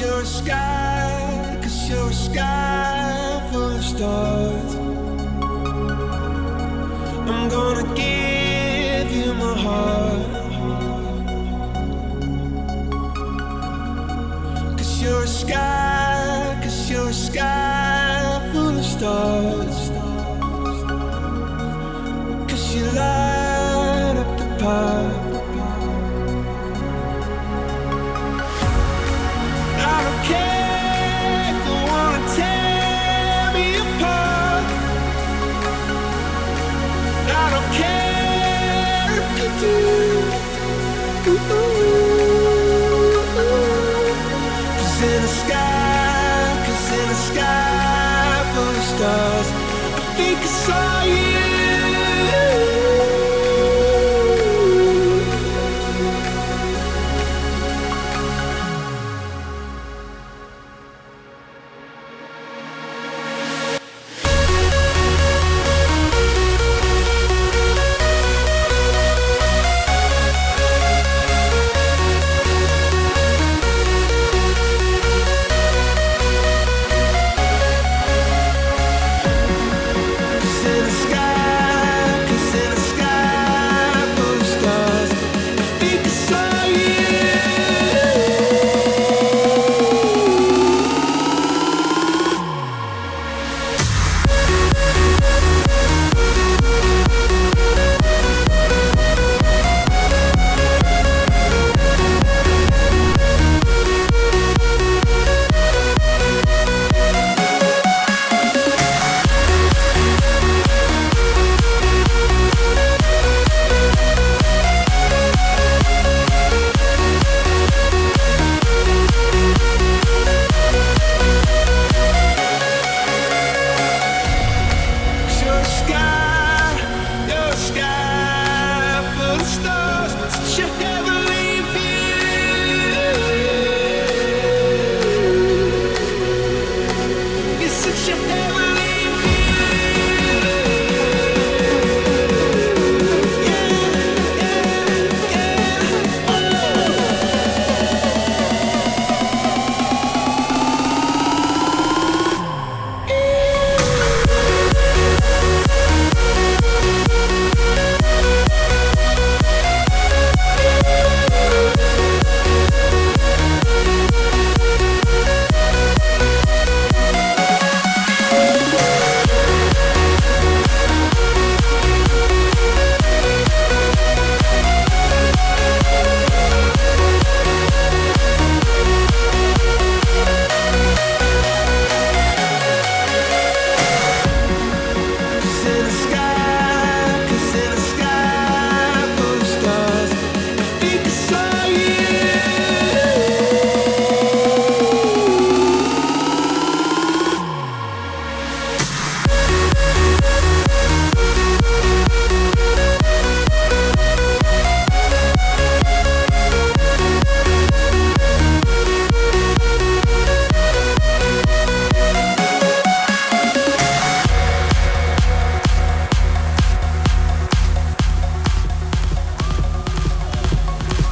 you're a sky, 'cause you're a sky full of stars. I'm gonna give you my heart, 'cause you're a sky, 'cause you're a sky full of stars. 'Cause you light up the path. I don't care if you wanna tear me apart. I don't care if you do. 'Cause in the sky full of stars, I think I saw you.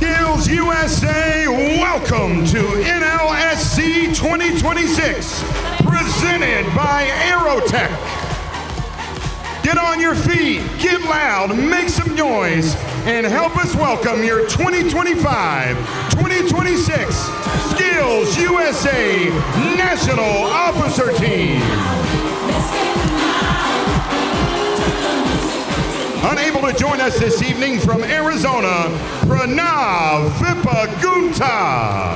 SkillsUSA, welcome to NLSC 2026, presented by Aerotech. Get on your feet, get loud, make some noise, and help us welcome your 2025-2026 SkillsUSA National Officer Team. Unable to join us this evening from Arizona, Pranav Vipagunta.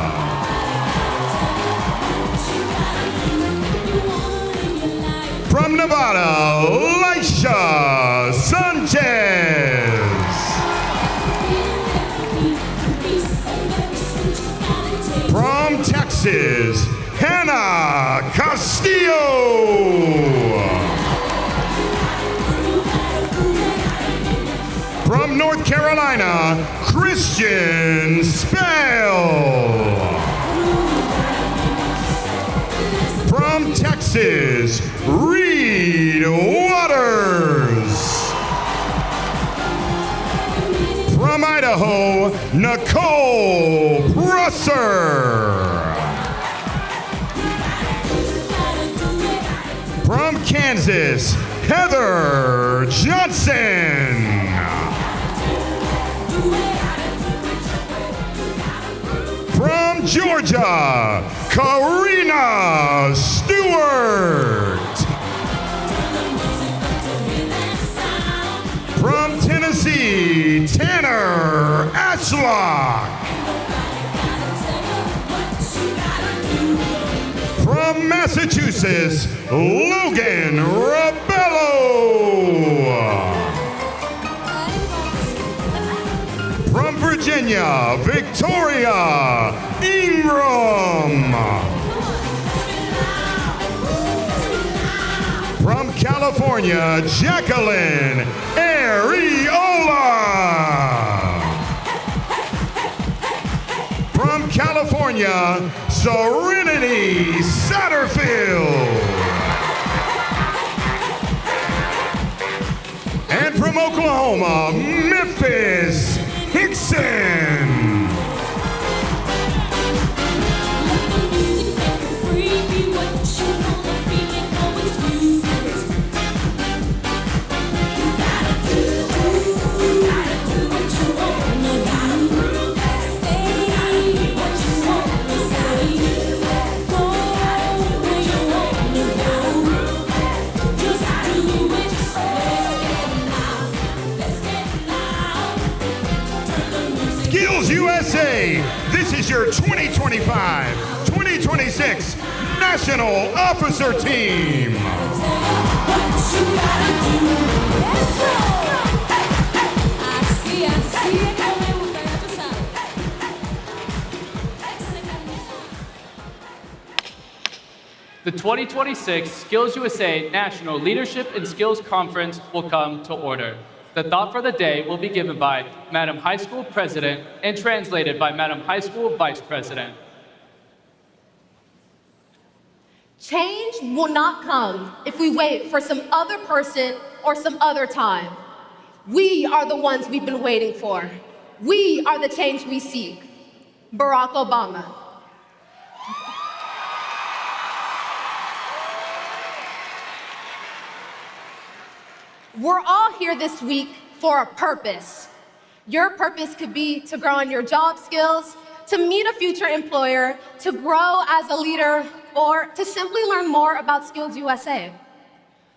From Nevada, Laisha Sanchez. From Texas, Hannah Castillo. From North Carolina, Christian Spell. From Texas, Reed Waters. From Idaho, Nicole Brusser. Kansas, Heather Johnson. From Georgia, Karina Stewart. From Tennessee, Tanner Ashlock. From Massachusetts, Logan Rabello. From Virginia, Victoria Ingram. From California, Jacqueline Ariola. From California, Serenity Satterfield. And from Oklahoma, Memphis Hickson. SkillsUSA, this is your 2025-2026 National Officer Team. The 2026 SkillsUSA National Leadership and Skills Conference will come to order. The thought for the day will be given by Madam High School President and translated by Madam High School Vice President. Change will not come if we wait for some other person or some other time. We are the ones we've been waiting for. We are the change we seek. Barack Obama. We're all here this week for a purpose. Your purpose could be to grow in your job skills, to meet a future employer, to grow as a leader, or to simply learn more about SkillsUSA.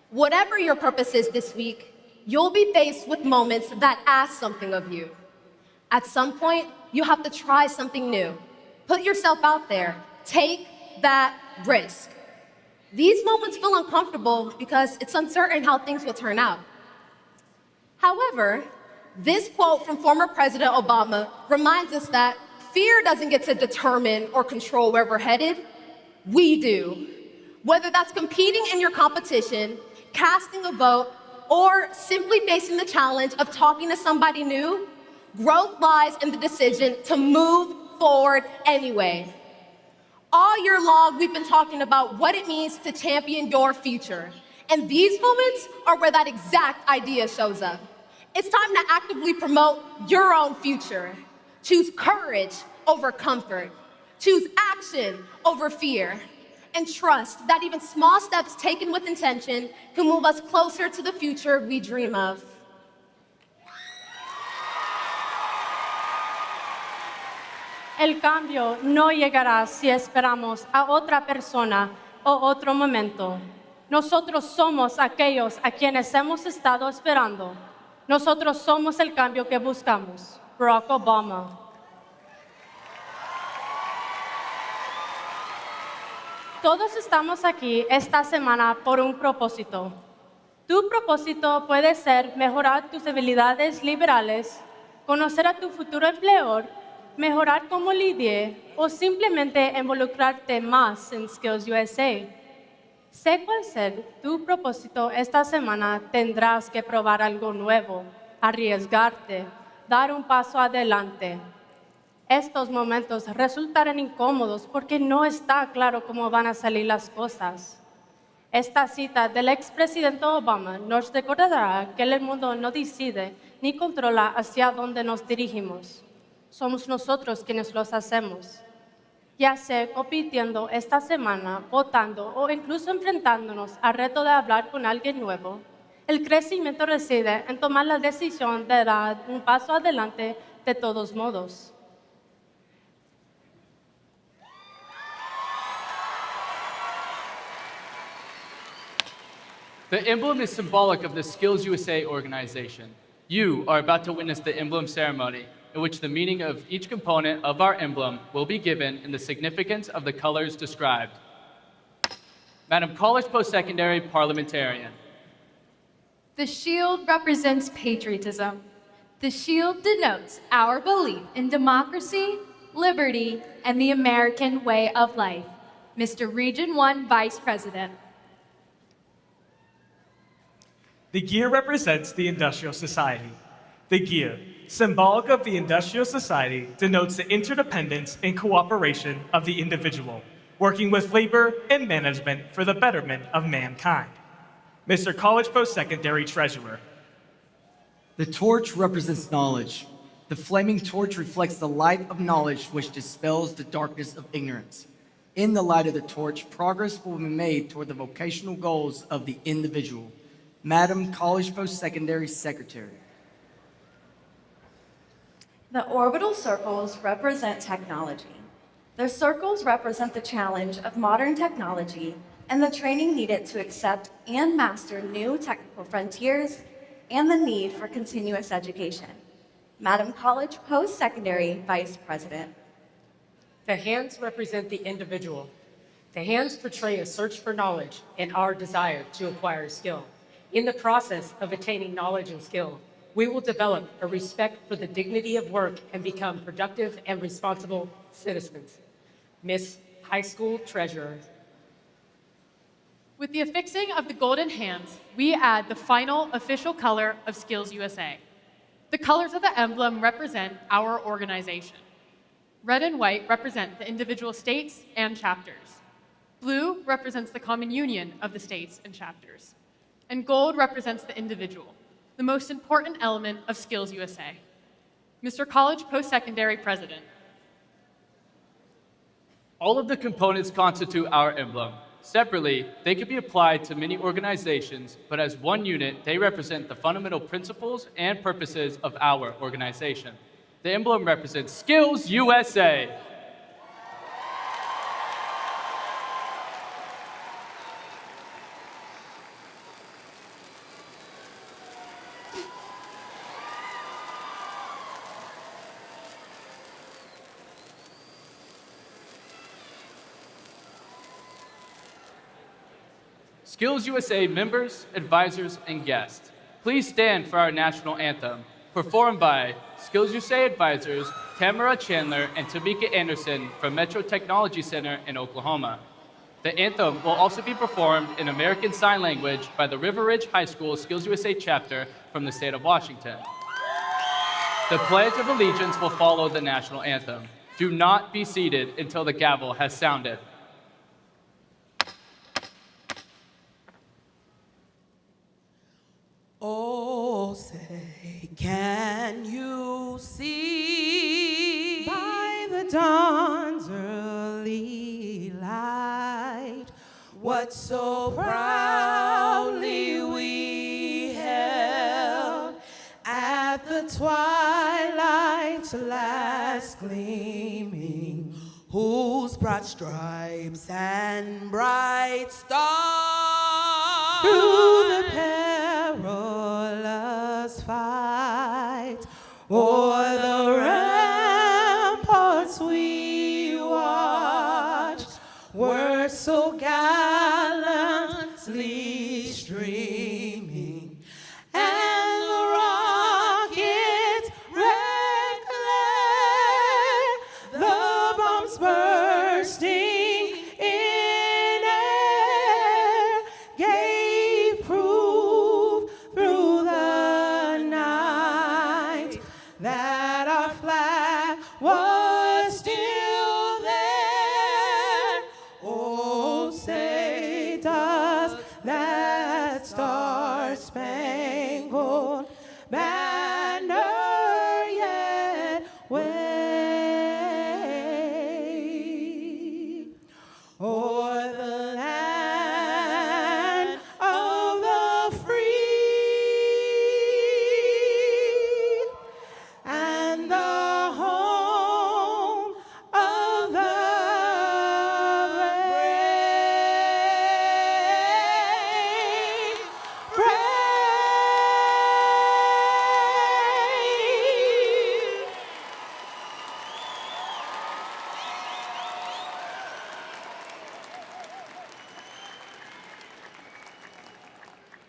Whatever your purpose is this week, you'll be faced with moments that ask something of you. At some point, you have to try something new. Put yourself out there. Take that risk. These moments feel uncomfortable because it's uncertain how things will turn out. However, this quote from former President Obama reminds us that fear doesn't get to determine or control where we're headed. We do. Whether that's competing in your competition, casting a vote, or simply facing the challenge of talking to somebody new, growth lies in the decision to move forward anyway. All year long, we've been talking about what it means to champion your future. And these moments are where that exact idea shows up. It's time to actively promote your own future. Choose courage over comfort. Choose action over fear. And trust that even small steps taken with intention can move us closer to the future we dream of. El cambio no llegará si esperamos a otra persona o otro momento. Nosotros somos aquellos a quienes hemos estado esperando. Nosotros somos el cambio que buscamos. Barack Obama. Todos estamos aquí esta semana por un propósito. Tu propósito puede ser mejorar tus habilidades liberales, conocer a tu futuro empleador, mejorar como líder o simplemente involucrarte más en SkillsUSA. Sé cuál ser tu propósito esta semana, tendrás que probar algo nuevo, arriesgarte, dar un paso adelante. Estos momentos resultarán incómodos porque no está claro cómo van a salir las cosas. Esta cita del expresidente Obama nos recordará que el mundo no decide ni controla hacia dónde nos dirigimos. Somos nosotros quienes los hacemos. ya sea compitiendo esta semana, votando o incluso enfrentándonos al reto de hablar con alguien nuevo. El crecimiento reside en tomar la decisión de dar un paso adelante de todos modos. The emblem is symbolic of the SkillsUSA organization. You are about to witness the emblem ceremony, in which the meaning of each component of our emblem will be given in the significance of the colors described. Madam College Post-Secondary Parliamentarian. The shield represents patriotism. The shield denotes our belief in democracy, liberty, and the American way of life. Mr. Region 1 Vice President. The gear represents the industrial society. The gear, symbolic of the industrial society, denotes the interdependence and cooperation of the individual, working with labor and management for the betterment of mankind. Mr. College Post-Secondary Treasurer. The torch represents knowledge. The flaming torch reflects the light of knowledge which dispels the darkness of ignorance. In the light of the torch, progress will be made toward the vocational goals of the individual. Madam College Post-Secondary Secretary. The orbital circles represent technology. The circles represent the challenge of modern technology and the training needed to accept and master new technical frontiers and the need for continuous education. Madam College Post-Secondary Vice President. The hands represent the individual. The hands portray a search for knowledge and our desire to acquire skill. In the process of attaining knowledge and skill, we will develop a respect for the dignity of work and become productive and responsible citizens. Miss High School Treasurer. With the affixing of the golden hands, we add the final official color of SkillsUSA. The colors of the emblem represent our organization. Red and white represent the individual states and chapters. Blue represents the common union of the states and chapters. And gold represents the individual, the most important element of SkillsUSA. Mr. College Post-Secondary President. All of the components constitute our emblem. Separately, they could be applied to many organizations, but as one unit, they represent the fundamental principles and purposes of our organization. The emblem represents SkillsUSA. SkillsUSA members, advisors, and guests, please stand for our national anthem, performed by SkillsUSA advisors Tamara Chandler and Tamika Anderson from Metro Technology Center in Oklahoma. The anthem will also be performed in American Sign Language by the River Ridge High School SkillsUSA chapter from the state of Washington. The Pledge of Allegiance will follow the national anthem. Do not be seated until the gavel has sounded. Oh, say, can you see by the dawn's early light what so proudly we held at the twilight's last gleaming, whose broad stripes and bright stars through the perilous fight o'er the ramparts we watched were so gallantly streaming, and the rocket's red glare, the bombs bursting in air, gave proof through the night that our flag was still there. Oh, say does that star-spangled banner yet wave?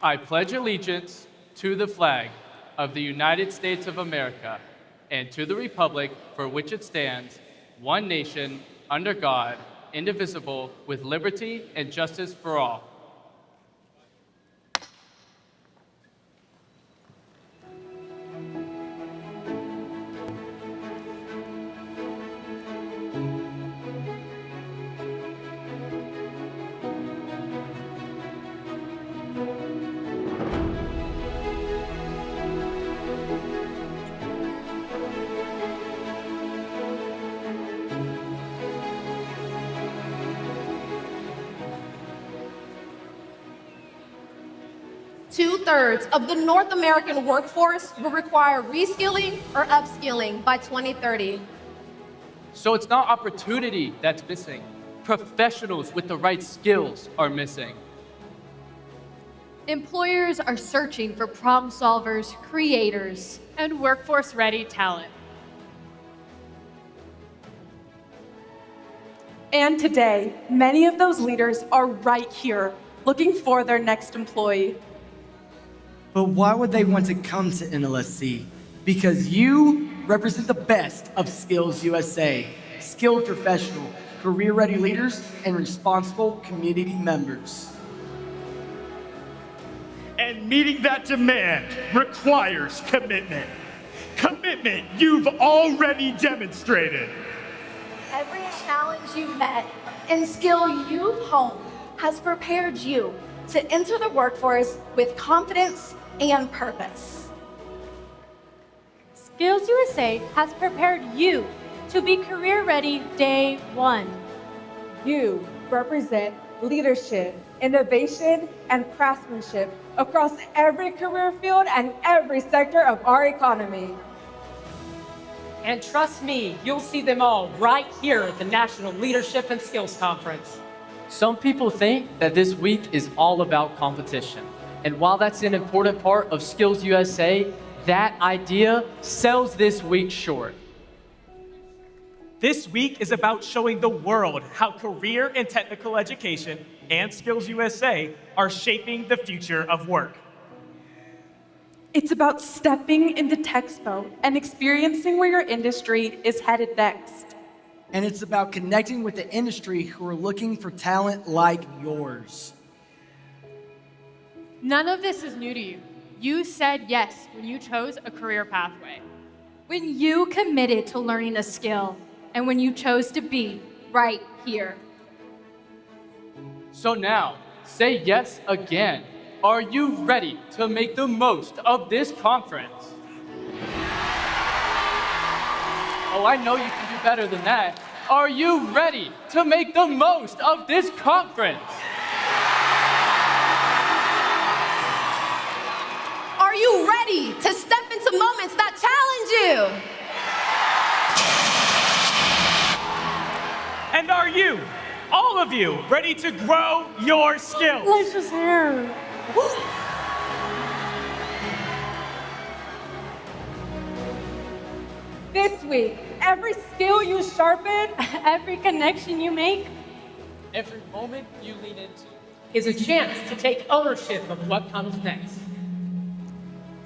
I pledge allegiance to the flag of the United States of America and to the republic for which it stands, one nation, under God, indivisible, with liberty and justice for all. Two-thirds of the North American workforce will require reskilling or upskilling by 2030. So it's not opportunity that's missing. Professionals with the right skills are missing. Employers are searching for problem solvers, creators, and workforce-ready talent. And today, many of those leaders are right here, looking for their next employee. But why would they want to come to NLSC? Because you represent the best of SkillsUSA, skilled professional, career-ready leaders, and responsible community members. And meeting that demand requires commitment. Commitment you've already demonstrated. Every challenge you've met and skill you've honed has prepared you to enter the workforce with confidence and purpose. SkillsUSA has prepared you to be career-ready day one. You represent leadership, innovation, and craftsmanship across every career field and every sector of our economy. And trust me, you'll see them all right here at the National Leadership and Skills Conference. Some people think that this week is all about competition. And while that's an important part of SkillsUSA, that idea sells this week short. This week is about showing the world how career and technical education and SkillsUSA are shaping the future of work. It's about stepping into Texpo and experiencing where your industry is headed next. And it's about connecting with the industry who are looking for talent like yours. None of this is new to you. You said yes when you chose a career pathway. when you committed to learning a skill, and when you chose to be right here. So now, say yes again. Are you ready to make the most of this conference? Oh, I know you can do better than that. Are you ready to make the most of this conference? Are you ready to step into moments that challenge you? And are you, all of you, ready to grow your skills? Alicia's hair. This week, every skill you sharpen, every connection you make, every moment you lean into is a chance to take ownership of what comes next.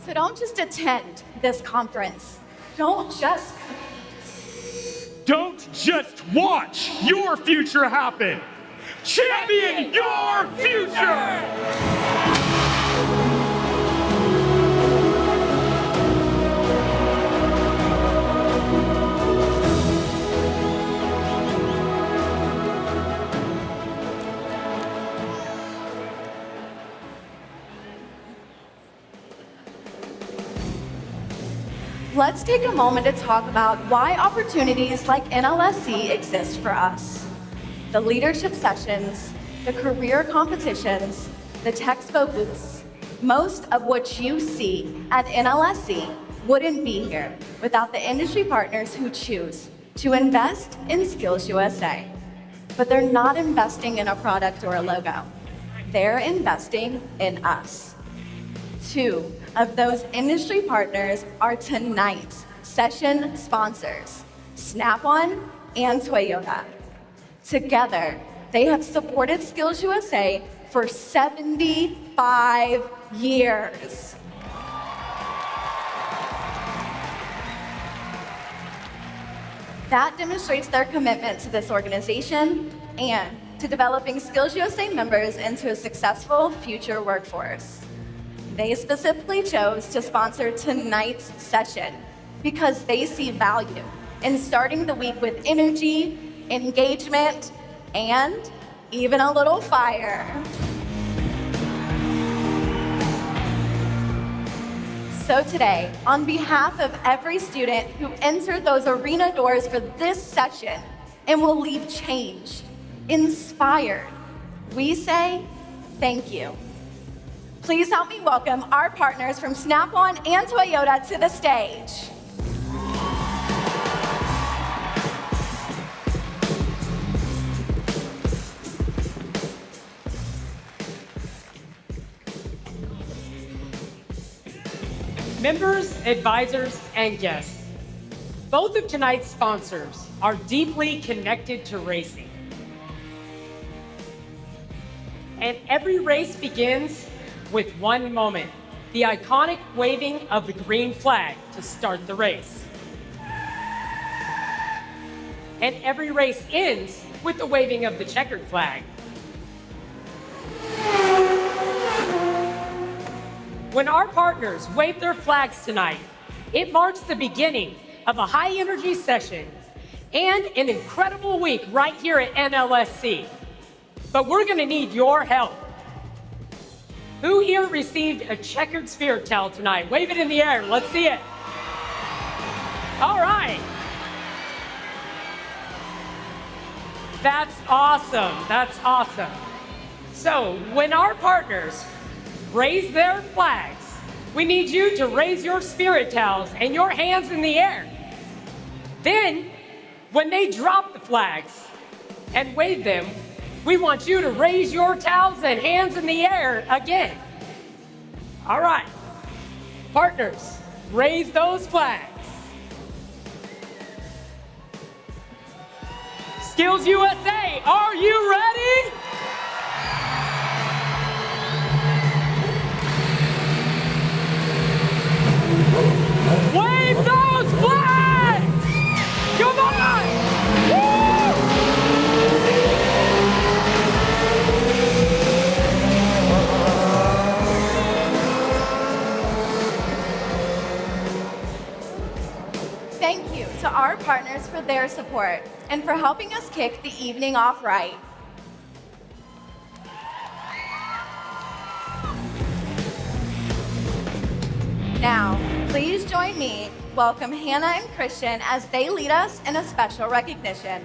So don't just attend this conference. Don't just watch your future happen. Champion your future! Let's take a moment to talk about why opportunities like NLSC exist for us. The leadership sessions, the career competitions, the Texpo booths, most of what you see at NLSC wouldn't be here without the industry partners who choose to invest in SkillsUSA. But they're not investing in a product or a logo. They're investing in us. 2 of those industry partners are tonight's session sponsors, Snap-on and Toyota. Together, they have supported SkillsUSA for 75 years. That demonstrates their commitment to this organization and to developing SkillsUSA members into a successful future workforce. They specifically chose to sponsor tonight's session because they see value in starting the week with energy, engagement, and even a little fire. So today, on behalf of every student who entered those arena doors for this session and will leave changed, inspired, we say thank you. Please help me welcome our partners from Snap-on and Toyota to the stage. Members, advisors, and guests, both of tonight's sponsors are deeply connected to racing. And every race begins with one moment, the iconic waving of the green flag to start the race. And every race ends with the waving of the checkered flag. When our partners wave their flags tonight, it marks the beginning of a high-energy session and an incredible week right here at NLSC. But we're going to need your help. Who here received a checkered spirit towel tonight? Wave it in the air. Let's see it. All right. That's awesome. That's awesome. So when our partners raise their flags, we need you to raise your spirit towels and your hands in the air. Then, when they drop the flags and wave them, we want you to raise your towels and hands in the air again. All right, partners, raise those flags. SkillsUSA, are you ready? Wave those flags! Come on! Woo! Thank you to our partners for their support and for helping us kick the evening off right. Now, please join me, welcome Hannah and Christian as they lead us in a special recognition.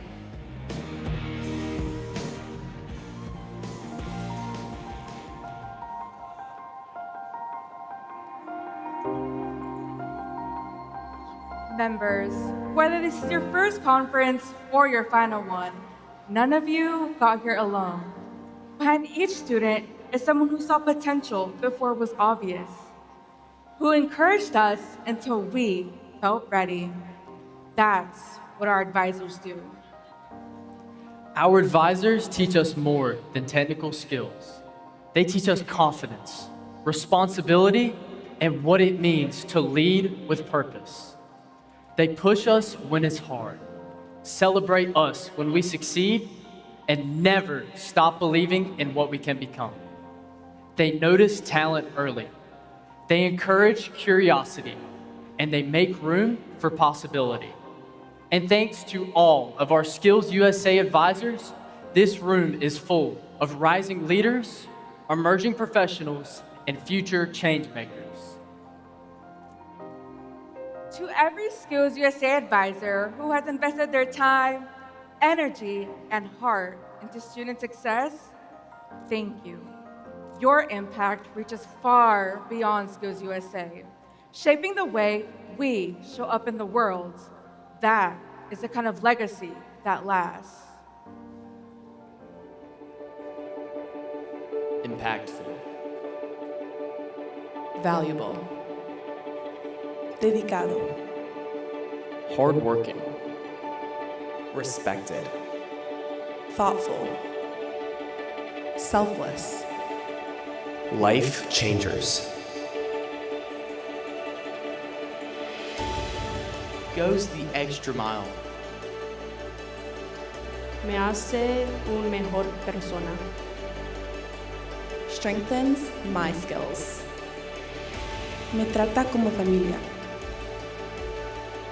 Members, whether this is your first conference or your final one, none of you got here alone. Behind each student is someone who saw potential before it was obvious, who encouraged us until we felt ready. That's what our advisors do. Our advisors teach us more than technical skills. They teach us confidence, responsibility, and what it means to lead with purpose. They push us when it's hard, celebrate us when we succeed, and never stop believing in what we can become. They notice talent early. They encourage curiosity, and they make room for possibility. And thanks to all of our SkillsUSA advisors, this room is full of rising leaders, emerging professionals, and future change makers. To every SkillsUSA advisor who has invested their time, energy, and heart into student success, thank you. Your impact reaches far beyond SkillsUSA, shaping the way we show up in the world. That is the kind of legacy that lasts. Impactful. Valuable. Dedicado. Hardworking. Respected. Thoughtful. Selfless. Life changers. Goes the extra mile. Me hace un mejor persona. Strengthens my skills. Me trata como familia.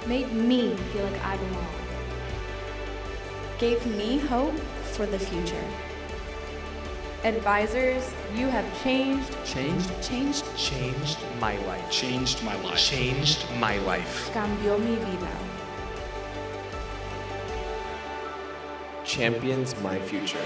Made me feel like I belong. Gave me hope for the future. Advisors, you have changed. Changed my life. Changed my life. Cambió mi vida. Champions my future.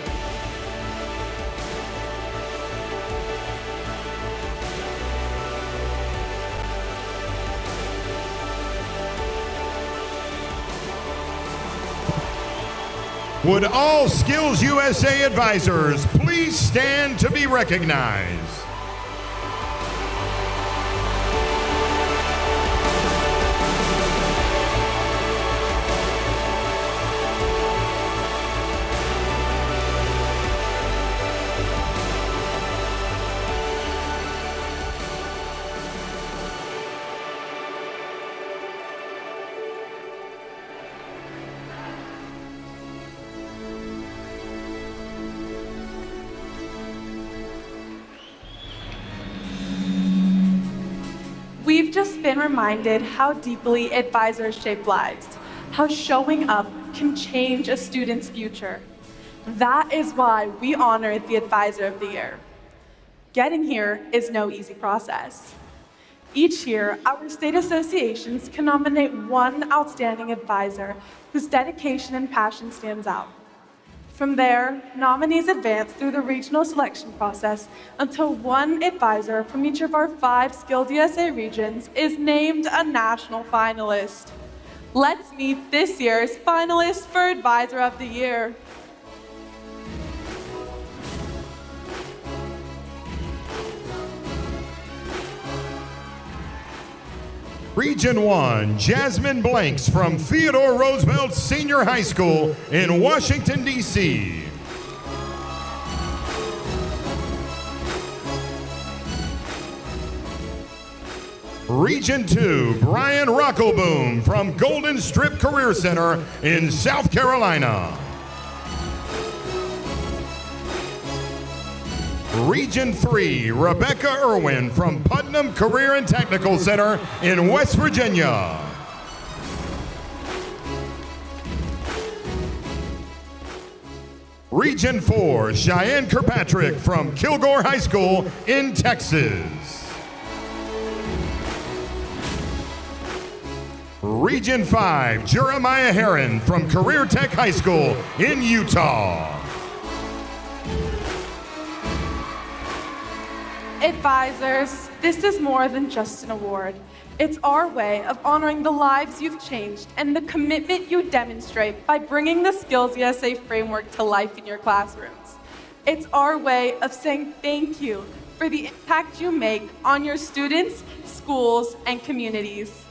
Would all Skills USA advisors please stand to be recognized? We've just been reminded how deeply advisors shape lives, how showing up can change a student's future. That is why we honor the Advisor of the Year. Getting here is no easy process. Each year, our state associations can nominate one outstanding advisor whose dedication and passion stands out. From there, nominees advance through the regional selection process until one advisor from each of our 5 SkillsUSA regions is named a national finalist. Let's meet this year's finalists for Advisor of the Year. Region 1, Jasmine Blanks from Theodore Roosevelt Senior High School in Washington, D.C. Region 2, Brian Rockelboom from Golden Strip Career Center in South Carolina. Region 3, Rebecca Irwin from Putnam Career and Technical Center in West Virginia. Region 4, Cheyenne Kirkpatrick from Kilgore High School in Texas. Region 5, Jeremiah Heron from Career Tech High School in Utah. Advisors, this is more than just an award. It's our way of honoring the lives you've changed and the commitment you demonstrate by bringing the SkillsUSA framework to life in your classrooms. It's our way of saying thank you for the impact you make on your students, schools, and communities.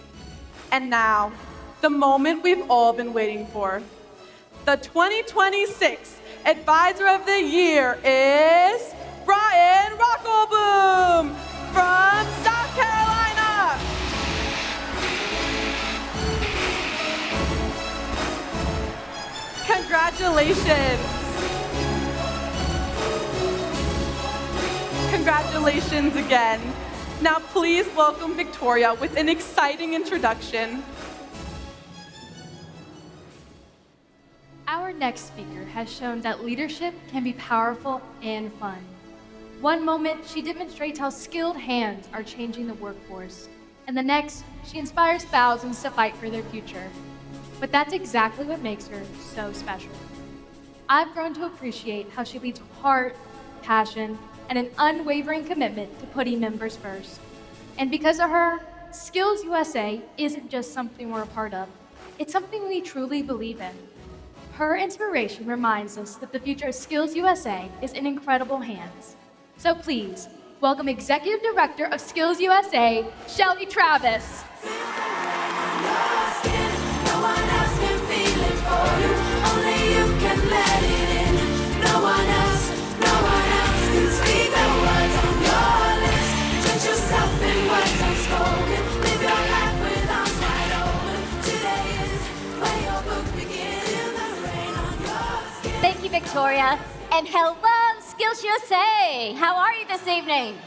And now, the moment we've all been waiting for. The 2026 Advisor of the Year is Brian Rockelboom from South Carolina. Congratulations. Congratulations again. Now please welcome Victoria with an exciting introduction. Our next speaker has shown that leadership can be powerful and fun. One moment, she demonstrates how skilled hands are changing the workforce, and the next, she inspires thousands to fight for their future. But that's exactly what makes her so special. I've grown to appreciate how she leads with heart, passion, and an unwavering commitment to putting members first. And because of her, SkillsUSA isn't just something we're a part of, it's something we truly believe in. Her inspiration reminds us that the future of SkillsUSA is in incredible hands. So please, welcome Executive Director of SkillsUSA, Shelly Travis. No one else can speak the words on your Victoria, and hello, SkillsUSA. How are you this evening?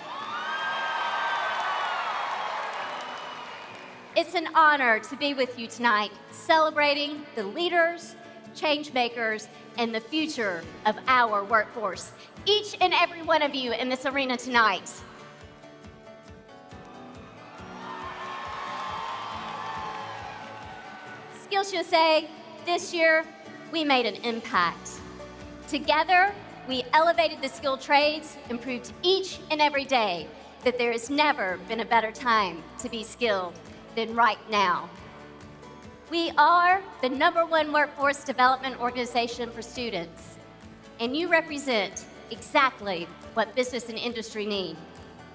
It's an honor to be with you tonight, celebrating the leaders, change makers, and the future of our workforce. Each and every one of you in this arena tonight. SkillsUSA, this year, we made an impact. Together, we elevated the skilled trades and proved each and every day that there has never been a better time to be skilled than right now. We are the #1 workforce development organization for students, and you represent exactly what business and industry need.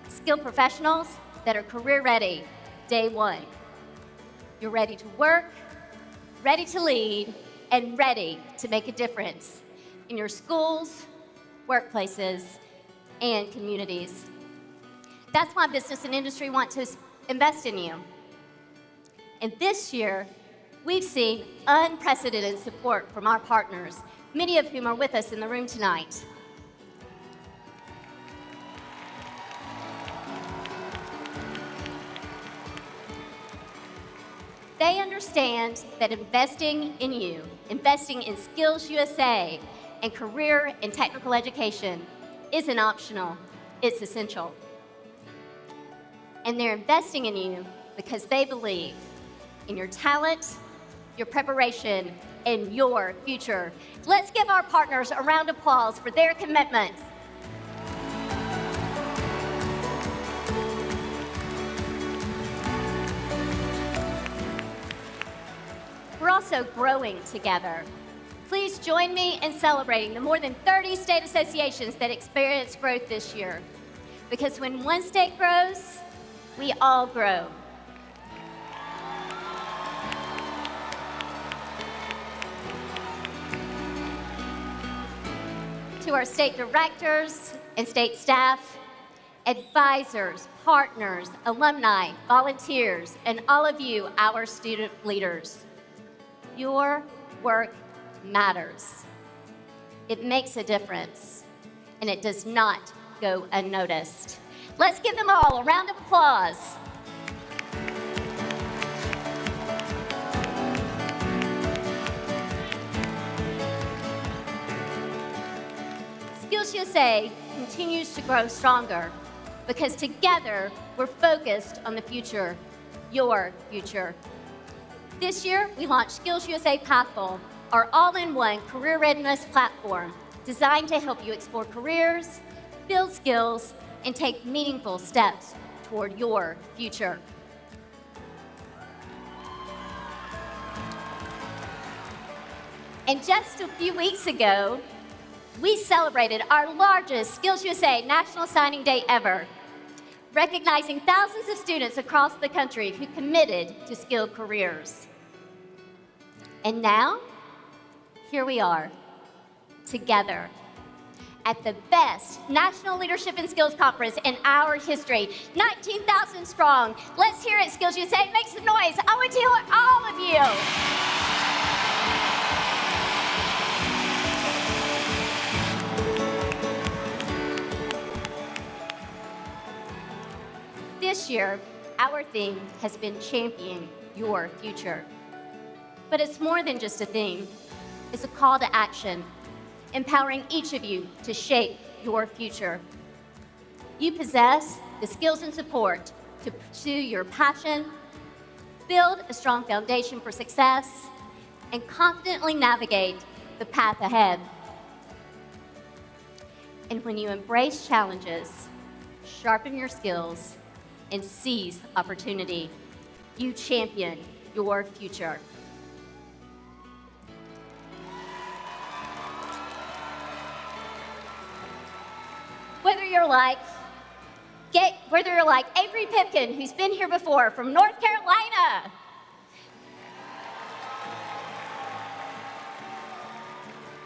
Skilled professionals that are career ready day one. You're ready to work, ready to lead, and ready to make a difference in your schools, workplaces, and communities. That's why business and industry want to invest in you. And this year, we've seen unprecedented support from our partners, many of whom are with us in the room tonight. They understand that investing in you, investing in SkillsUSA and career and technical education isn't optional, it's essential. And they're investing in you because they believe in your talent, your preparation, and your future. Let's give our partners a round of applause for their commitment. We're also growing together. Please join me in celebrating the more than 30 state associations that experienced growth this year. Because when one state grows, we all grow. To our state directors and state staff, advisors, partners, alumni, volunteers, and all of you, our student leaders. Your work matters. It makes a difference, and it does not go unnoticed. Let's give them all a round of applause. SkillsUSA continues to grow stronger because together we're focused on the future, your future. This year, we launched SkillsUSA Pathful, our all-in-one career readiness platform designed to help you explore careers, build skills, and take meaningful steps toward your future. And just a few weeks ago, we celebrated our largest SkillsUSA National Signing Day ever, recognizing thousands of students across the country who committed to skilled careers. And now, here we are, together, at the best National Leadership and Skills Conference in our history, 19,000 strong. Let's hear it, SkillsUSA. Make some noise. I want to hear all of you. This year, our theme has been Champion Your Future. But it's more than just a theme. It's a call to action, empowering each of you to shape your future. You possess the skills and support to pursue your passion, build a strong foundation for success, and confidently navigate the path ahead. And when you embrace challenges, sharpen your skills, and seize opportunity, you champion your future. Whether you're like Avery Pipkin, who's been here before from North Carolina,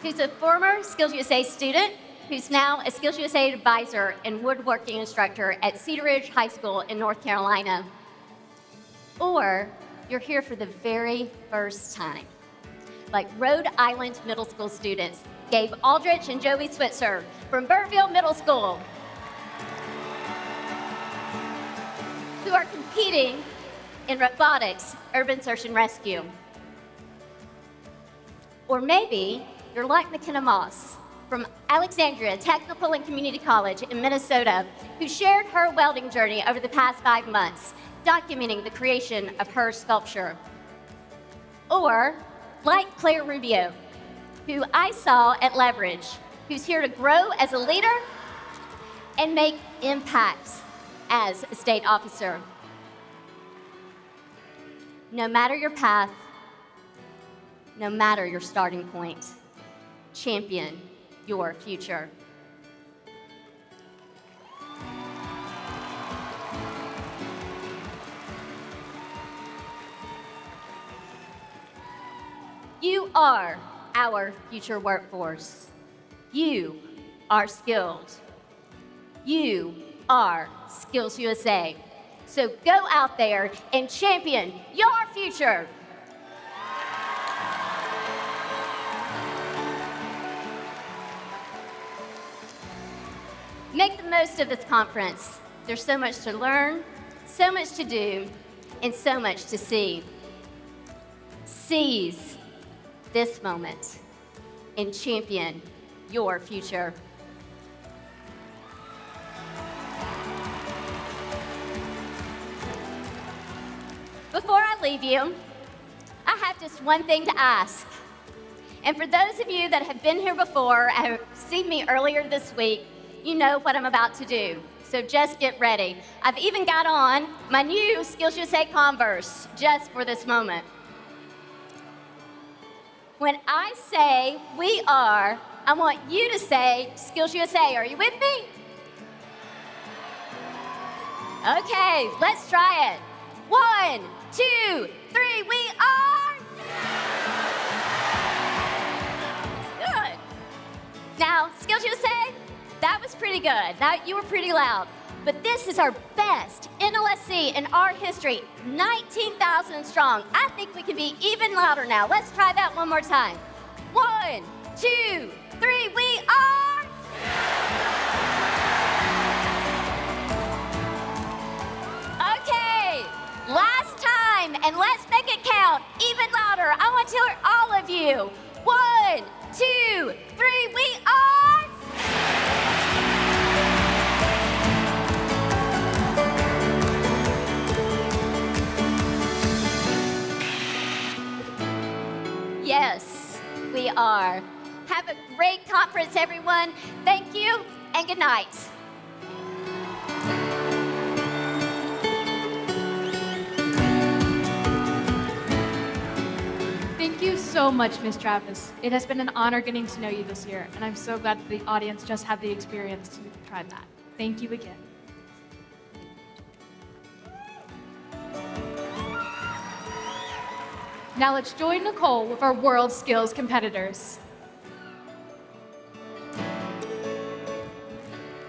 who's a former SkillsUSA student, who's now a SkillsUSA advisor and woodworking instructor at Cedar Ridge High School in North Carolina. Or you're here for the very first time, like Rhode Island middle school students Gabe Aldrich and Joey Switzer from Burville Middle School, who are competing in robotics, urban search and rescue. Or maybe you're like McKenna Moss from Alexandria Technical and Community College in Minnesota, who shared her welding journey over the past 5 months, documenting the creation of her sculpture. Or like Claire Rubio, who I saw at Leverage, who's here to grow as a leader and make impact as a state officer. No matter your path, no matter your starting point, champion your future. You are our future workforce. You are skilled. You are SkillsUSA. So go out there and champion your future. Make the most of this conference. There's so much to learn, so much to do, and so much to see. Seize this moment and champion your future. Before I leave you, I have just one thing to ask. And for those of you that have been here before and seen me earlier this week, you know what I'm about to do. So just get ready. I've even got on my new SkillsUSA Converse just for this moment. When I say we are, I want you to say SkillsUSA. Are you with me? Okay, let's try it. 1, 2, 3, we are. Good. Now, SkillsUSA, that was pretty good. That, you were pretty loud. But this is our best NLSC in our history, 19,000 strong. I think we can be even louder now. Let's try that one more time. 1, 2, 3, we are. Okay, last time, and let's make it count even louder. I want to hear all of you. 1, 2, 3, we are. Yes, we are. Have a great conference, everyone. Thank you, and good night. Thank you so much, Ms. Travis. It has been an honor getting to know you this year, and I'm so glad that the audience just had the experience to try that. Thank you again. Now let's join Nicole with our World Skills competitors.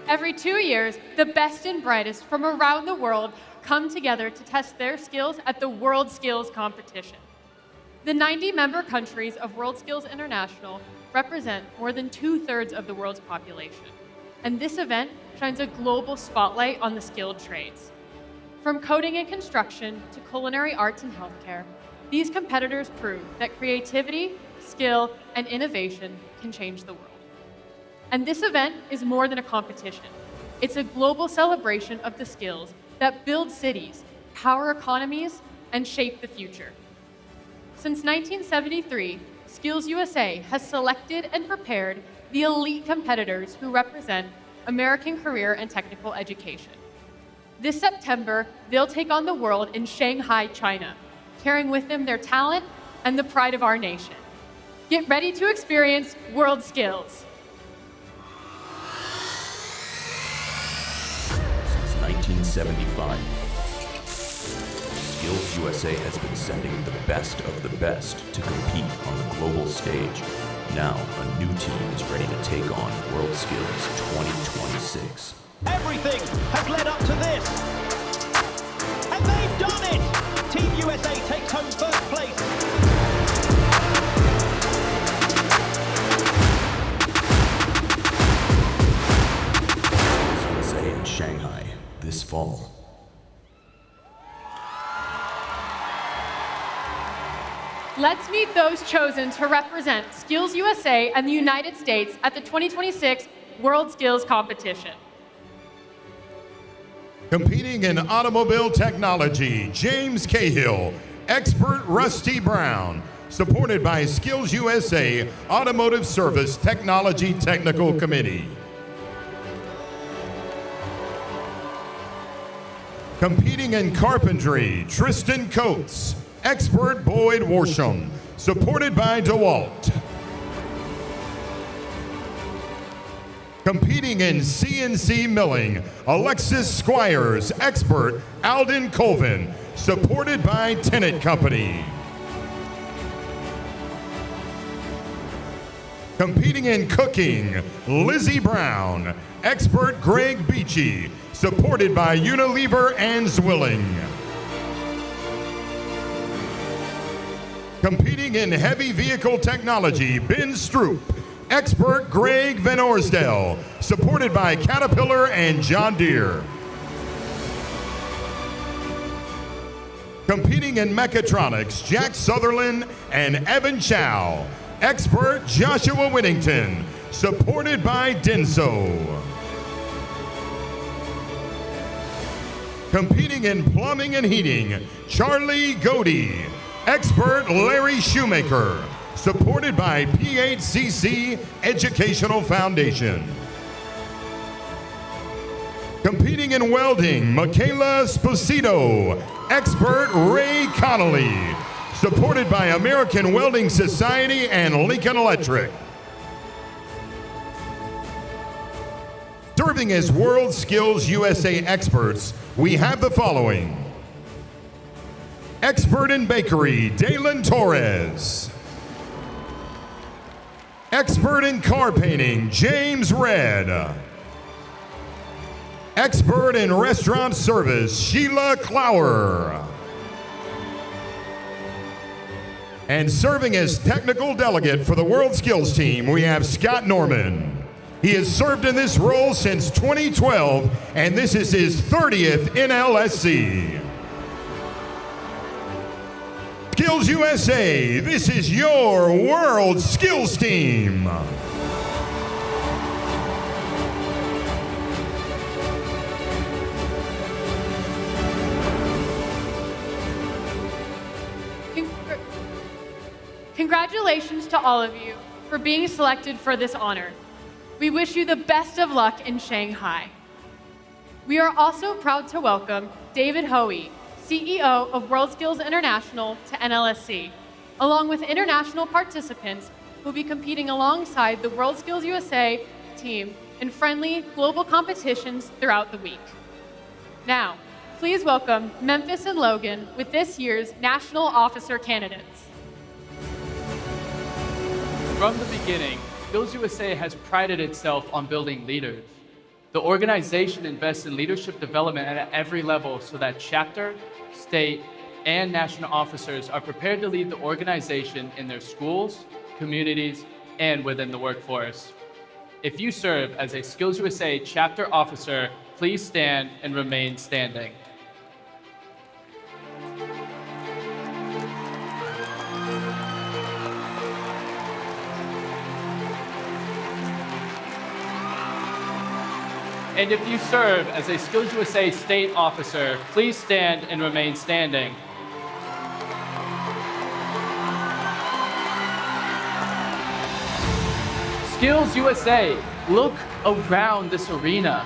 Every 2 years, the best and brightest from around the world come together to test their skills at the World Skills Competition. The 90 member countries of World Skills International represent more than 2/3 of the world's population. And this event shines a global spotlight on the skilled trades. From coding and construction to culinary arts and healthcare, these competitors prove that creativity, skill, and innovation can change the world. And this event is more than a competition. It's a global celebration of the skills that build cities, power economies, and shape the future. Since 1973, SkillsUSA has selected and prepared the elite competitors who represent American career and technical education. This September, they'll take on the world in Shanghai, China, carrying with them their talent and the pride of our nation. Get ready to experience world skills. Since 1975, SkillsUSA has been sending the best of the best to compete on the global stage. Now, a new team is ready to take on World Skills 2026. Everything has led up to this. And they've done it! Team USA takes home first place. fall. Let's meet those chosen to represent SkillsUSA and the United States at the 2026 World Skills Competition. Competing in automobile technology, James Cahill, expert Rusty Brown, supported by SkillsUSA Automotive Service Technology Technical Committee. Competing in carpentry, Tristan Coates, expert Boyd Worsham, supported by DeWalt. Competing in CNC milling, Alexis Squires, expert Alden Colvin, supported by Tennant Company. Competing in cooking, Lizzie Brown, expert Greg Beachy, supported by Unilever and Zwilling. Competing in heavy vehicle technology, Ben Stroop, expert Greg Van Orsdel, supported by Caterpillar and John Deere. Competing in mechatronics, Jack Sutherland and Evan Chow, expert Joshua Whittington, supported by Denso. Competing in plumbing and heating, Charlie Godey, expert Larry Shoemaker, supported by PHCC Educational Foundation. Competing in welding, Michaela Sposito, expert Ray Connolly, supported by American Welding Society and Lincoln Electric. Serving as World Skills USA experts, we have the following. Expert in bakery, Dalen Torres. Expert in car painting, James Red. Expert in restaurant service, Sheila Clower. And serving as technical delegate for the World Skills team, we have Scott Norman. He has served in this role since 2012, and this is his 30th NLSC. Skills USA, this is your World Skills team. Congratulations to all of you for being selected for this honor. We wish you the best of luck in Shanghai. We are also proud to welcome David Hoey, CEO of World Skills International, to NLSC, along with international participants who will be competing alongside the World Skills USA team in friendly global competitions throughout the week. Now, please welcome Memphis and Logan with this year's National Officer candidates. From the beginning, SkillsUSA has prided itself on building leaders. The organization invests in leadership development at every level so that chapter, state, and national officers are prepared to lead the organization in their schools, communities, and within the workforce. If you serve as a SkillsUSA chapter officer, please stand and remain standing. And if you serve as a SkillsUSA state officer, please stand and remain standing. SkillsUSA, look around this arena.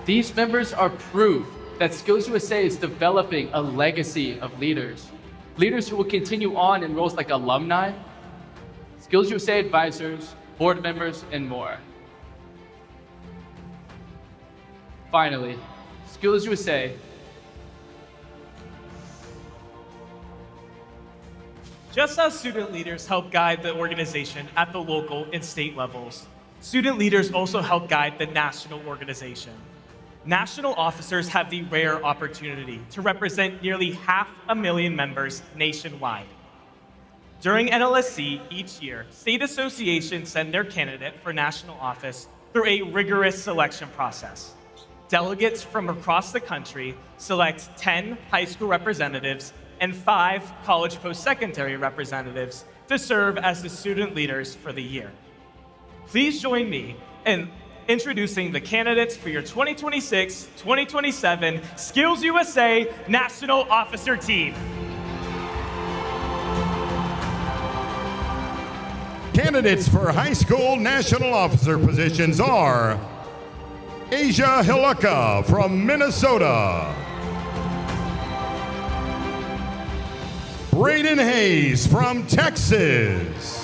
These members are proof that SkillsUSA is developing a legacy of leaders. Leaders who will continue on in roles like alumni, SkillsUSA advisors, board members, and more. Finally, SkillsUSA. Just as student leaders help guide the organization at the local and state levels, student leaders also help guide the national organization. National officers have the rare opportunity to represent nearly 500,000 members nationwide. During NLSC each year, state associations send their candidate for national office through a rigorous selection process. Delegates from across the country select 10 high school representatives and 5 college post-secondary representatives to serve as the student leaders for the year. Please join me in introducing the candidates for your 2026-2027 SkillsUSA National Officer Team. Candidates for high school national officer positions are Asia Hilaka from Minnesota, Braden Hayes from Texas,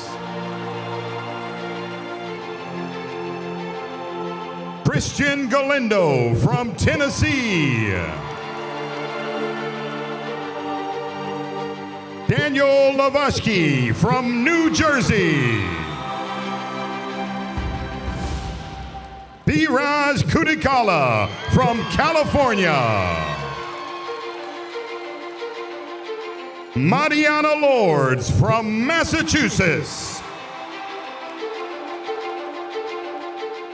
Christian Galindo from Tennessee, Daniel Lavashki from New Jersey, Biraj Kudikala from California, Mariana Lords from Massachusetts,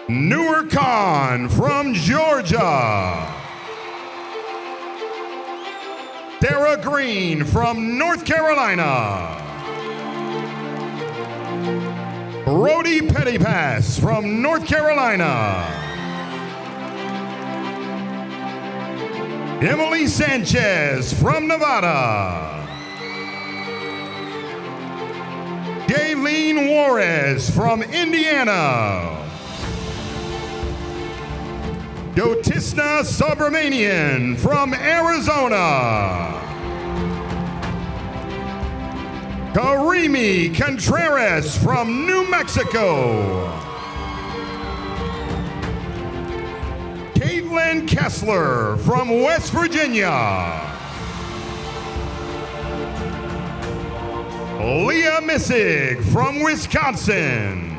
Noor Khan from Georgia, Dara Green from North Carolina, Brody Pettypass from North Carolina, Emily Sanchez from Nevada, Gayleen Juarez from Indiana, Dotisna Subramanian from Arizona, Karimi Contreras from New Mexico, Caitlin Kessler from West Virginia, Leah Missig from Wisconsin,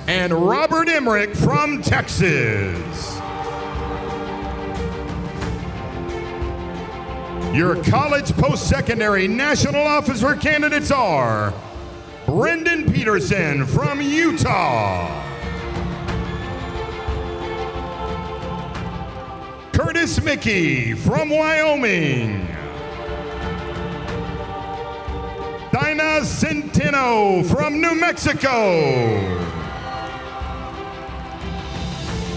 and Robert Emmerich from Texas. Your college post-secondary national officer candidates are Brendan Peterson from Utah, Curtis Mickey from Wyoming, Dinah Centeno from New Mexico,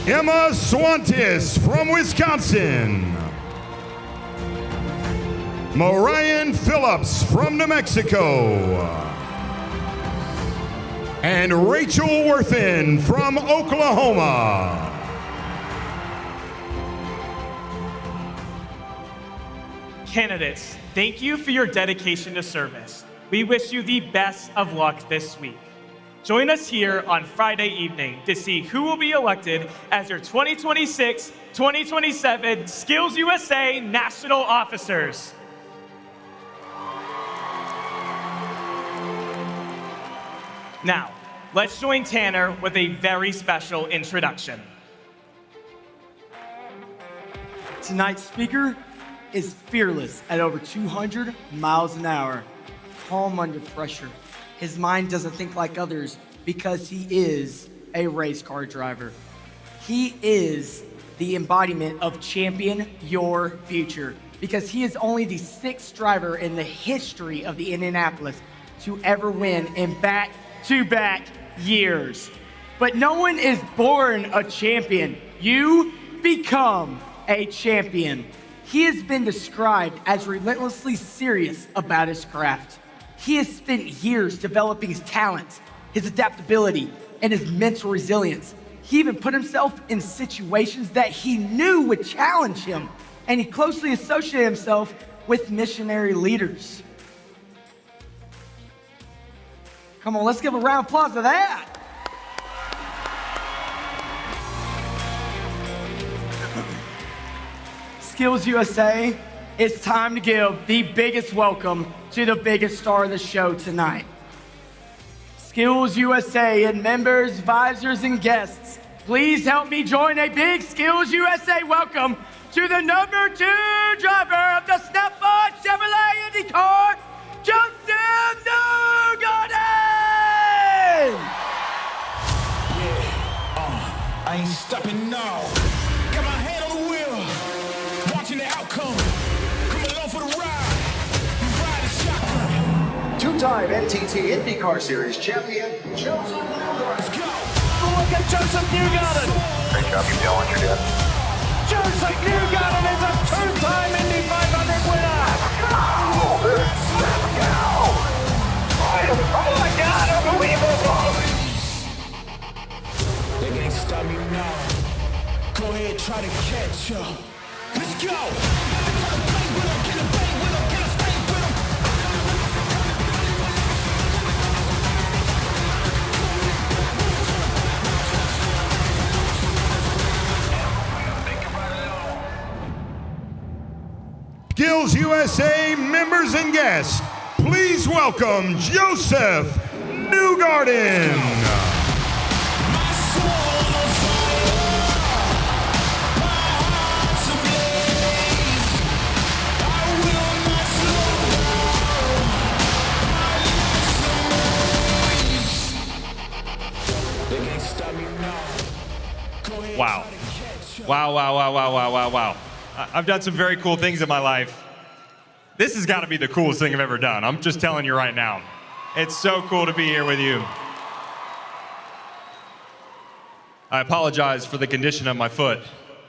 Emma Swantis from Wisconsin, Marian Phillips from New Mexico, and Rachel Worthen from Oklahoma. Candidates, thank you for your dedication to service. We wish you the best of luck this week. Join us here on Friday evening to see who will be elected as your 2026-2027 SkillsUSA National Officers. Now, let's join Tanner with a very special introduction. Tonight's speaker is fearless at over 200 miles an hour, calm under pressure. His mind doesn't think like others because he is a race car driver. He is the embodiment of champion your future because he is only the 6th driver in the history of the Indianapolis to ever win in back-to-back years. But no one is born a champion. You become a champion. He has been described as relentlessly serious about his craft. He has spent years developing his talent, his adaptability, and his mental resilience. He even put himself in situations that he knew would challenge him, and he closely associated himself with missionary leaders. Come on, let's give a round of applause to that. SkillsUSA, it's time to give the biggest welcome to the biggest star of the show tonight. SkillsUSA and members, advisors, and guests, please help me join a big SkillsUSA welcome to the number 2 driver of the Snap-on Chevrolet IndyCar, Joseph Newgarden! stopping now. Got my hand on the wheel, watching the outcome. Come along for the ride. You ride a shotgun. Two-time NTT IndyCar Series champion, Joseph Newgarden. Let's go. Look at Joseph Newgarden. Great job, you know what you're doing. Joseph Newgarden is a two-time Indy 500 winner. Oh my God, unbelievable. They can't stop me now. Go ahead, try to catch up. Let's go. Skills USA members and guests, please welcome Joseph Newgarden. Wow. Wow. I've done some very cool things in my life. This has got to be the coolest thing I've ever done. I'm just telling you right now. It's so cool to be here with you. I apologize for the condition of my foot,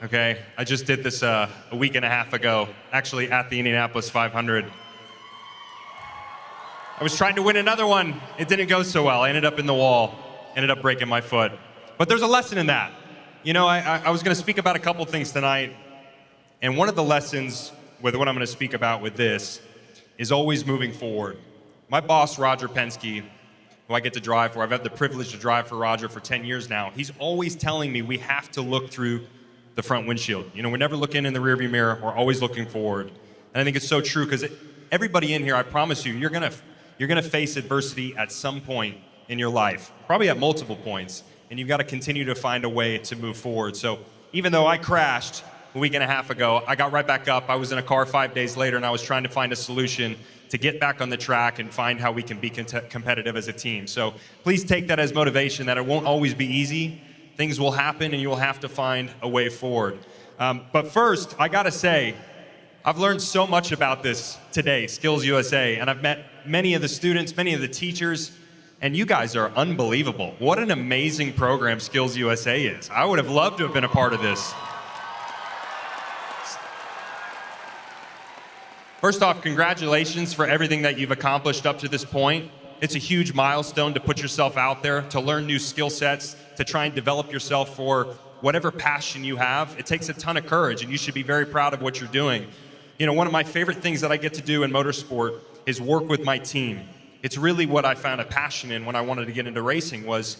okay? I just did this a week and a half ago, actually at the Indianapolis 500. I was trying to win another one. It didn't go so well. I ended up in the wall, ended up breaking my foot. But there's a lesson in that. You know, I was going to speak about a couple things tonight, and one of the lessons with what I'm going to speak about with this is always moving forward. My boss, Roger Penske, who I get to drive for, I've had the privilege to drive for Roger for 10 years now, he's always telling me we have to look through the front windshield. You know, we're never looking in the rearview mirror, we're always looking forward. And I think it's so true because everybody in here, I promise you, you're gonna face adversity at some point in your life, probably at multiple points, and you've got to continue to find a way to move forward. So even though I crashed a week and a half ago, I got right back up. I was in a car 5 days later, and I was trying to find a solution to get back on the track and find how we can be competitive as a team. So please take that as motivation, that it won't always be easy. Things will happen, and you'll have to find a way forward. But first, I gotta say, I've learned so much about this today, Skills USA, and I've met many of the students, many of the teachers, and you guys are unbelievable. What an amazing program Skills USA is. I would have loved to have been a part of this. First off, congratulations for everything that you've accomplished up to this point. It's a huge milestone to put yourself out there, to learn new skill sets, to try and develop yourself for whatever passion you have. It takes a ton of courage, and you should be very proud of what you're doing. You know, one of my favorite things that I get to do in motorsport is work with my team. It's really what I found a passion in when I wanted to get into racing was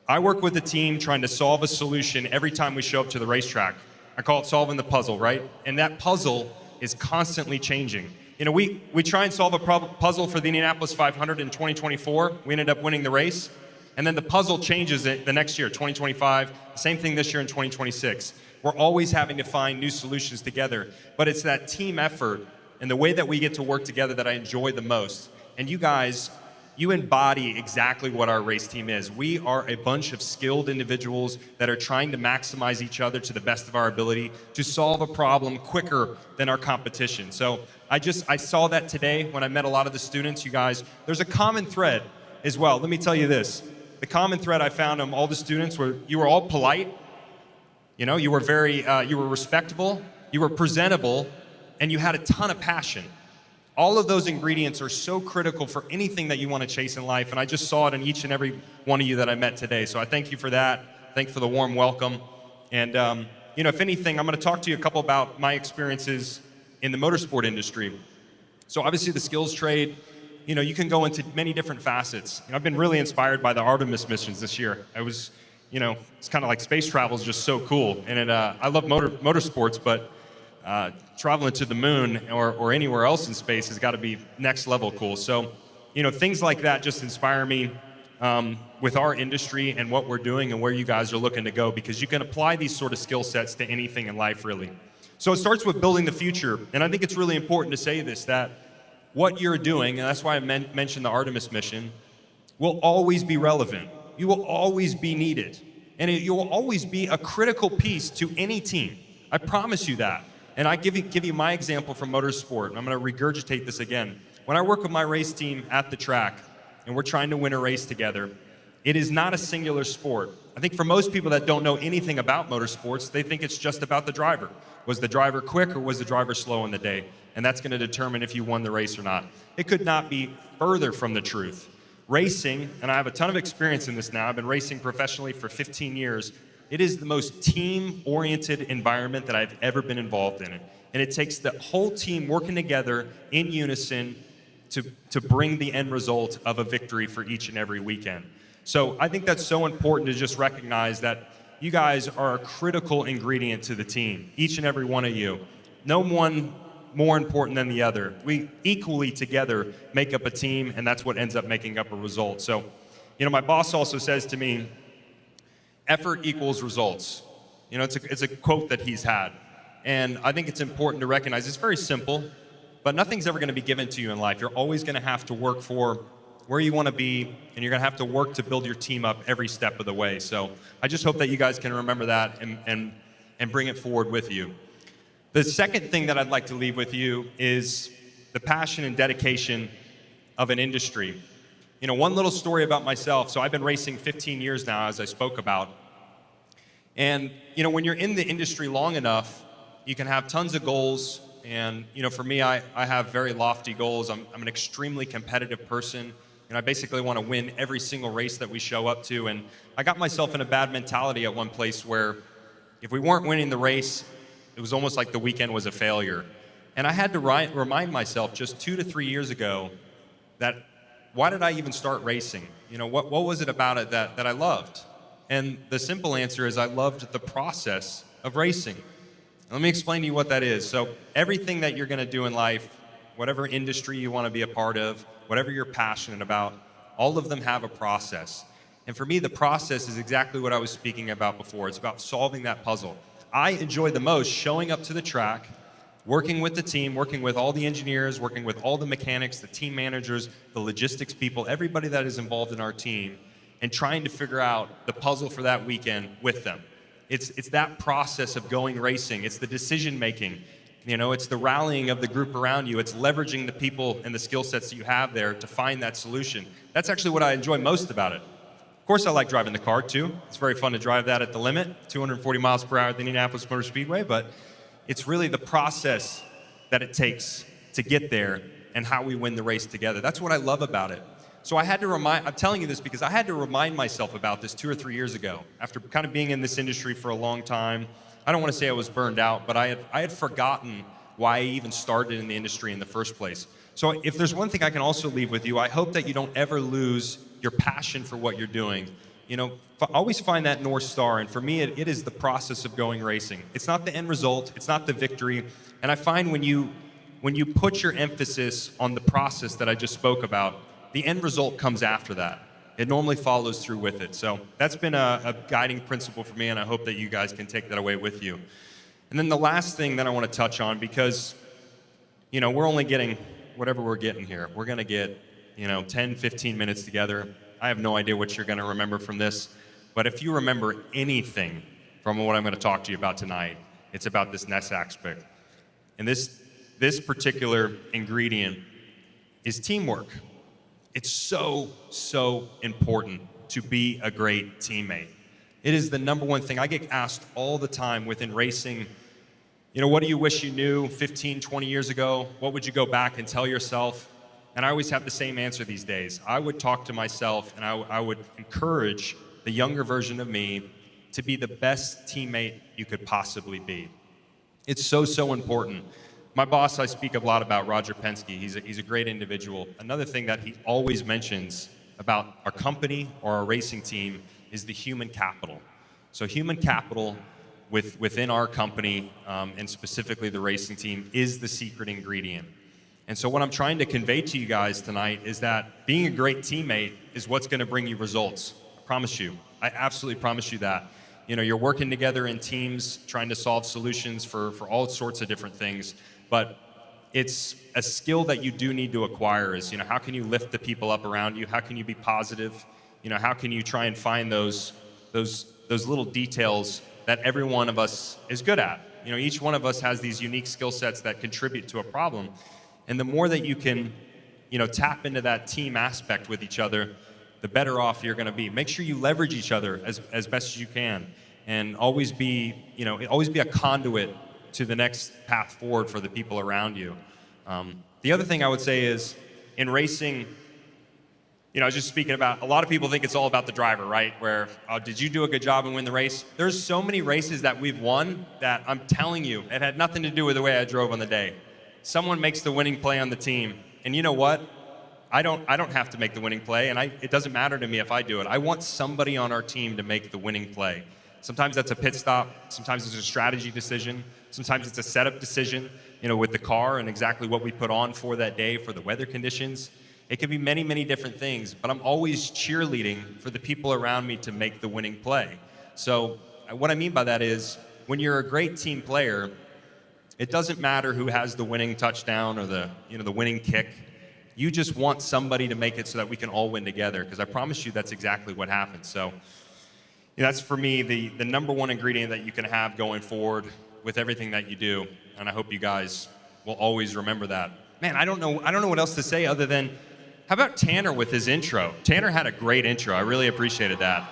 I work with the team trying to solve a solution every time we show up to the racetrack. I call it solving the puzzle, right? And that puzzle is constantly changing. You know, we try and solve a puzzle for the Indianapolis 500 in 2024. We ended up winning the race. And then the puzzle changes the next year, 2025. Same thing this year in 2026. We're always having to find new solutions together. But it's that team effort and the way that we get to work together that I enjoy the most. And you guys, you embody exactly what our race team is. We are a bunch of skilled individuals that are trying to maximize each other to the best of our ability to solve a problem quicker than our competition. So I saw that today when I met a lot of the students, you guys. There's a common thread as well. Let me tell you this. The common thread I found on all the students were you were all polite, you know, you were very, you were respectable, you were presentable, and you had a ton of passion. All of those ingredients are so critical for anything that you want to chase in life, and I just saw it in each and every one of you that I met today. So I thank you for that. Thank you for the warm welcome. And you know, if anything, I'm going to talk to you a couple about my experiences in the motorsport industry. So obviously the skills trade, you know, you can go into many different facets. And I've been really inspired by the Artemis missions this year. I was, you know, it's kind of like space travel is just so cool. And I love motorsports, but traveling to the moon or anywhere else in space has got to be next level cool. So, you know, things like that just inspire me with our industry and what we're doing and where you guys are looking to go, because you can apply these sort of skill sets to anything in life, really. So it starts with building the future. And I think it's really important to say this, that what you're doing, and that's why I mentioned the Artemis mission, will always be relevant. You will always be needed. And you will always be a critical piece to any team. I promise you that. And I give you my example from motorsport, and I'm going to regurgitate this again. When I work with my race team at the track, and we're trying to win a race together, it is not a singular sport. I think for most people that don't know anything about motorsports, they think it's just about the driver. Was the driver quick or was the driver slow in the day? And that's going to determine if you won the race or not. It could not be further from the truth. Racing, and I have a ton of experience in this now, I've been racing professionally for 15 years, it is the most team-oriented environment that I've ever been involved in. And it takes the whole team working together in unison to bring the end result of a victory for each and every weekend. So I think that's so important to just recognize that you guys are a critical ingredient to the team, each and every one of you. No one more important than the other. We equally together make up a team, and that's what ends up making up a result. So, my boss also says to me, effort equals results. It's a quote that he's had. And I think it's important to recognize it's very simple, but nothing's ever going to be given to you in life. You're always going to have to work for where you want to be, and you're going to have to work to build your team up every step of the way. So I just hope that you guys can remember that and bring it forward with you. The second thing that I'd like to leave with you is the passion and dedication of an industry. One little story about myself. So I've been racing 15 years now, as I spoke about. And, when you're in the industry long enough, you can have tons of goals. And, for me, I have very lofty goals. I'm an extremely competitive person. And I basically want to win every single race that we show up to. And I got myself in a bad mentality at one place where if we weren't winning the race, it was almost like the weekend was a failure. And I had to remind myself just 2 to 3 years ago that why did I even start racing? What was it about it that I loved? And the simple answer is I loved the process of racing. Let me explain to you what that is. So everything that you're going to do in life, whatever industry you want to be a part of, whatever you're passionate about, all of them have a process. And for me, the process is exactly what I was speaking about before. It's about solving that puzzle. I enjoy the most showing up to the track, working with the team, working with all the engineers, working with all the mechanics, the team managers, the logistics people, everybody that is involved in our team, and trying to figure out the puzzle for that weekend with them. It's that process of going racing. It's the decision making. It's the rallying of the group around you. It's leveraging the people and the skill sets that you have there to find that solution. That's actually what I enjoy most about it. Of course, I like driving the car too. It's very fun to drive that at the limit, 240 miles per hour at the Indianapolis Motor Speedway, but it's really the process that it takes to get there and how we win the race together. That's what I love about it. So I'm telling you this because I had to remind myself about this 2 or 3 years ago. After kind of being in this industry for a long time, I don't want to say I was burned out, but I had forgotten why I even started in the industry in the first place. So if there's one thing I can also leave with you, I hope that you don't ever lose your passion for what you're doing. Always find that North Star, and for me, it is the process of going racing. It's not the end result, it's not the victory, and I find when you put your emphasis on the process that I just spoke about, the end result comes after that. It normally follows through with it. So that's been a guiding principle for me, and I hope that you guys can take that away with you. And then the last thing that I want to touch on, because we're only getting whatever we're getting here. We're going to get 10, 15 minutes together. I have no idea what you're going to remember from this, but if you remember anything from what I'm going to talk to you about tonight, it's about this next aspect. And this particular ingredient is teamwork. It's so important to be a great teammate. It is the number one thing. I get asked all the time within racing, what do you wish you knew 15, 20 years ago? What would you go back and tell yourself? And I always have the same answer these days. I would talk to myself and I would encourage the younger version of me to be the best teammate you could possibly be. It's so important. My boss, I speak a lot about Roger Penske. He's a great individual. Another thing that he always mentions about our company or our racing team is the human capital. So human capital within our company, and specifically the racing team, is the secret ingredient. And so what I'm trying to convey to you guys tonight is that being a great teammate is what's going to bring you results. I promise you. I absolutely promise you that. You're working together in teams, trying to solve solutions for all sorts of different things. But it's a skill that you do need to acquire is, how can you lift the people up around you? How can you be positive? How can you try and find those little details that every one of us is good at. You know, each one of us has these unique skill sets that contribute to a problem. And the more that you can, tap into that team aspect with each other, the better off you're going to be. Make sure you leverage each other as best as you can, and always be a conduit to the next path forward for the people around you. The other thing I would say is, in racing, I was just speaking about, a lot of people think it's all about the driver, right? Where, did you do a good job and win the race? There's so many races that we've won that I'm telling you, it had nothing to do with the way I drove on the day. Someone makes the winning play on the team, and you know what? I don't have to make the winning play, and it doesn't matter to me if I do it. I want somebody on our team to make the winning play. Sometimes that's a pit stop, sometimes it's a strategy decision, sometimes it's a setup decision, with the car and exactly what we put on for that day, for the weather conditions. It could be many, many different things, but I'm always cheerleading for the people around me to make the winning play. So what I mean by that is, when you're a great team player, it doesn't matter who has the winning touchdown or the winning kick. You just want somebody to make it so that we can all win together, because I promise you that's exactly what happens. So that's for me the number one ingredient that you can have going forward with everything that you do, and I hope you guys will always remember that. Man, I don't know what else to say other than, how about Tanner with his intro? Tanner had a great intro. I really appreciated that.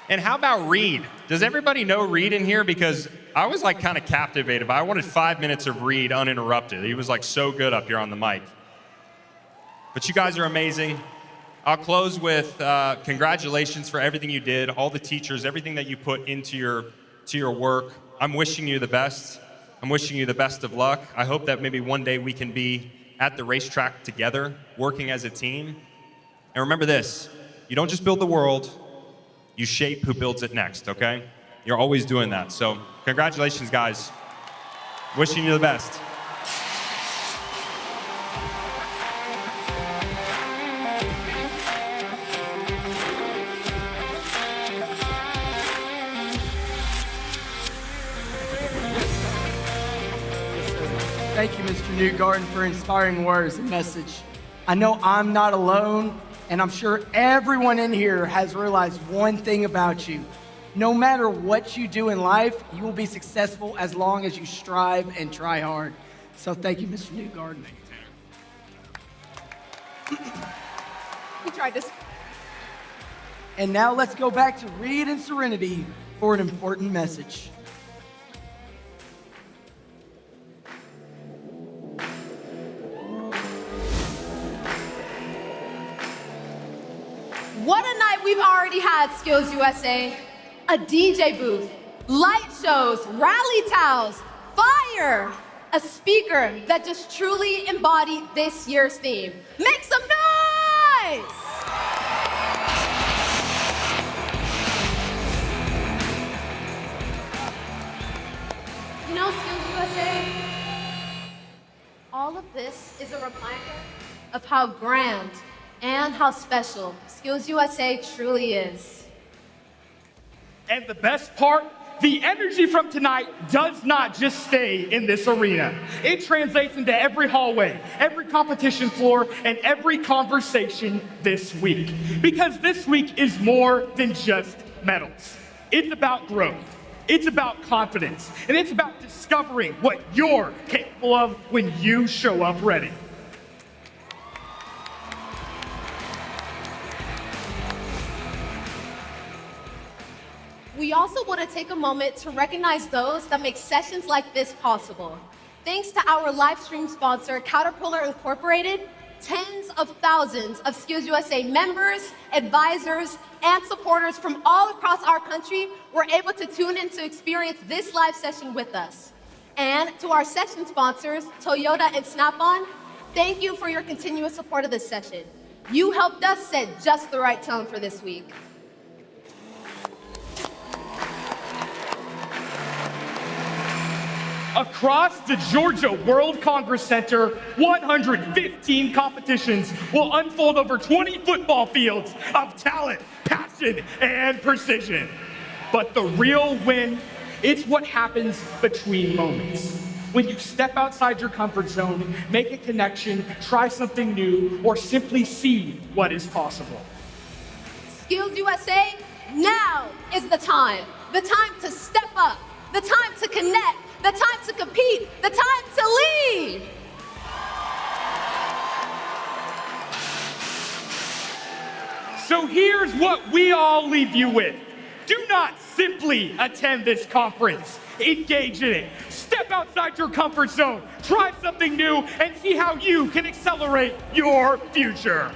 And how about Reed? Does everybody know Reed in here? Because I was like kind of captivated, but I wanted 5 minutes of Reed uninterrupted. He was like so good up here on the mic. But you guys are amazing. I'll close with congratulations for everything you did, all the teachers, everything that you put into your work. I'm wishing you the best. I'm wishing you the best of luck. I hope that maybe one day we can be at the racetrack together, working as a team. And remember this, you don't just build the world, you shape who builds it next, okay? You're always doing that. So congratulations, guys. Wishing you the best. Thank you, Mr. Newgarden, for inspiring words and message. I know I'm not alone, and I'm sure everyone in here has realized one thing about you. No matter what you do in life, you will be successful as long as you strive and try hard. So thank you, Mr. Newgarden. He tried this. And now let's go back to Reed and Serenity for an important message. What a night we've already had, Skills USA. A DJ booth, light shows, rally towels, fire, a speaker that just truly embodied this year's theme. Make some noise! Skills USA, all of this is a reminder of how grand and how special Skills USA truly is. And the best part, the energy from tonight does not just stay in this arena. It translates into every hallway, every competition floor, and every conversation this week. Because this week is more than just medals. It's about growth. It's about confidence. And it's about discovering what you're capable of when you show up ready. We also want to take a moment to recognize those that make sessions like this possible. Thanks to our live stream sponsor, Caterpillar Incorporated, tens of thousands of Skills USA members, advisors, and supporters from all across our country were able to tune in to experience this live session with us. And to our session sponsors, Toyota and Snap-on, thank you for your continuous support of this session. You helped us set just the right tone for this week. Across the Georgia World Congress Center, 115 competitions will unfold over 20 football fields of talent, passion, and precision. But the real win, it's what happens between moments. When you step outside your comfort zone, make a connection, try something new, or simply see what is possible. SkillsUSA, now is the time. The time to step up, the time to connect, the time to compete, the time to lead. So here's what we all leave you with. Do not simply attend this conference. Engage in it. Step outside your comfort zone. Try something new and see how you can accelerate your future.